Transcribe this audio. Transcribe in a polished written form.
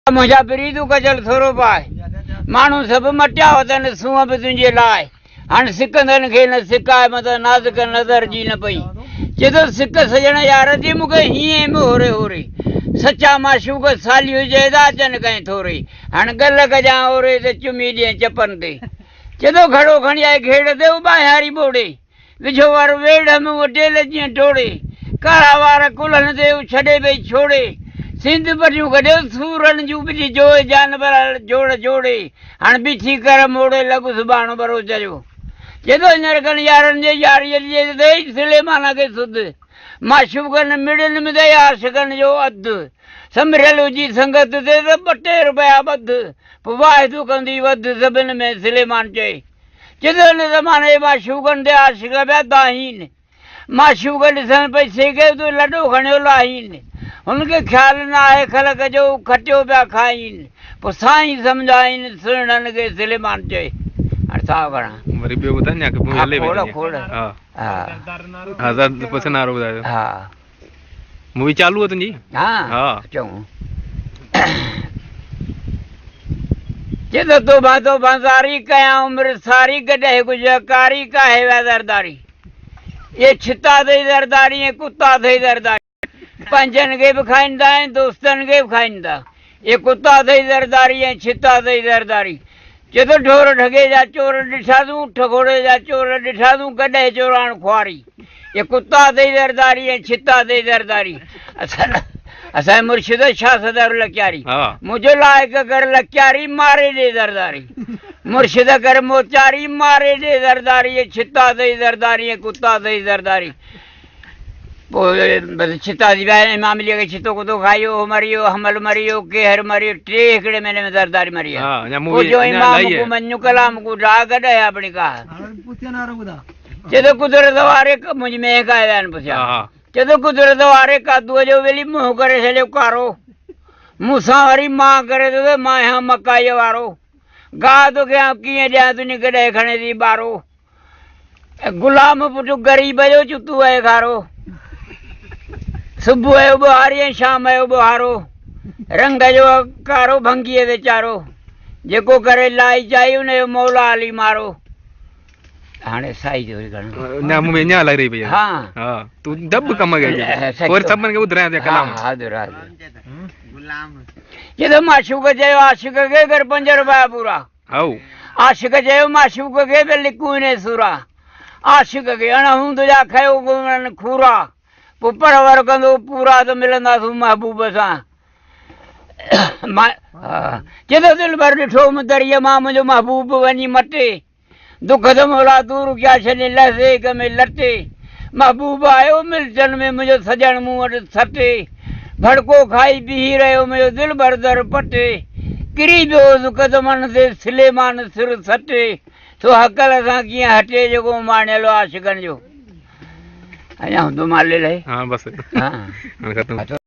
मुझा प्रीतू कजल थोरो पाए माण्हू सभु मटिया वतन सूंहं बि तुंहिंजे लाइ हाणे सिकंदनि खे न सिकाए मत नाज़ुक नज़र जी न पई चए सिक सजण यार जी मूंखे हीअं मोहरे होरे सचा माशूक साली हुजे त अचनि कंहिं थोरे हाणे गल कजां ओरे त चुमी ॾिए चपनि ते चए घड़ो खणी आए घेड़ ते ॿाहियारी ॿोड़े विझो वारो वेड़ में उहो टेल जीअं टोड़े कारा वार कुलनि ते छॾे पई छोड़े सिंध पटियूं कढियो सूरनि जूं बिठी जोए जानवर जोड़ जोड़े हाणे बीठी कर मोड़े लॻु सुभाणे बरो चरियो चए हींअर कनि यारनि जे यारीअ जे सिलेमाना खे सुध माशूकनि मिड़नि में त आशिकनि जो अधु संभरियल हुजी संगत ते त 2 रुपया ॿध पोइ वाहिदू कंदी वधि सभिनि में सिलेमान चए हिन ज़माने माशूकनि ते आशिक पिया दाहीन माशूक ॾिसण पई सेके तूं लॾो खणियो लाहीन हुनखे ख़्यालु न आहे ख़लक जो खटियो पिया खाईनि पोइ साईं सम्झाईनि सुहिणनि खे सिलेमान चए हाणे छा करा वरी ॿियो ॿुधाए हा मूवी चालू आहे तुंहिंजी हा चऊं चए तो बाज़ारी कयां उमिरि सारी कॾहिं कुझु कारी काहे विया दरदारी ये छिता अथई दरदारी ऐं कुता अथई दरदारी पंहिंजनि खे बि खाईंदा आहिनि दोस्तनि खे बि खाईंदा ये कुता अथई दरदारी ऐं छिता अथई दरदारी चए थो ढोर ठगे जा चोर ॾिठा तूं ठगोड़े जा चोर ॾिठा तूं कॾहिं चोराण खुआरी ये कुता अथई दरदारी ऐं छिता अथई दरदारी असांजे मुर्शिद छा सदर लकियारी मुंहिंजो लाइक़ कर लकियारी मारे ॾे दरदारी मुर्शिद कर मोचारी मारे ॾे दरदारी ये छिता अथई दरदारी ऐं कुता अथई दरदारी पोइ छिता थी विया मामलीअ खे छितो कुतो खाइयो हो मरियो हमल मरियो केहर मरियो 3 हिकिड़े महीने में दरदारी मरी आहे मञू कलाम को डाग कढे अपनी का चए थो कुदरत वारे मुंहिंजी महक आया आहिनि पुछिया चए थो कुदरत वारे कादूअ जो वेली मुंहुं करे छॾियो कारो मूंसां वरी मां करे थो मां आहियां मकाईअ वारो गाह तोखे कीअं ॾियां तुंहिंजी कॾहिं खणे थी ॿारो गुलाम पुटु ग़रीब जो चुतू आहे खारो सुबुह जो ॿुहारी ऐं शाम जो ॿुहारो रंग जो कारो भंगीअ वीचारो जेको करे लाई चाही हुनजो मौला अली मारो हाणे साई जो चए माशूक चयो आशिक खे कर 5 रुपया पूरा आशिक चयो माशूक खे बि लिकूं इन सूरा आशिक खे अणहूं तुंहिंजा खयो खूरा पोइ परवर कंदो पूरा त मिलंदासूं महबूब सां चए थो दिलि भर ॾिठो दरीअ मां मुंहिंजो महबूब वञी मटे दुख त मौला दूर कया छॾे लहज़े हिक में लटे महबूब आयो मिर्चनि में मुंहिंजो सजण मूं वटि सटे भड़को खाई बीही रहियो मुंहिंजो दिलि भर दर पटे किरी पियो दुख कदमनि ते सिलेमान सिर सटे सो हकल सां कीअं हटे जेको माणियल आशिकनि जो अञा हूंदो माले लाइ हाँ बस हाँ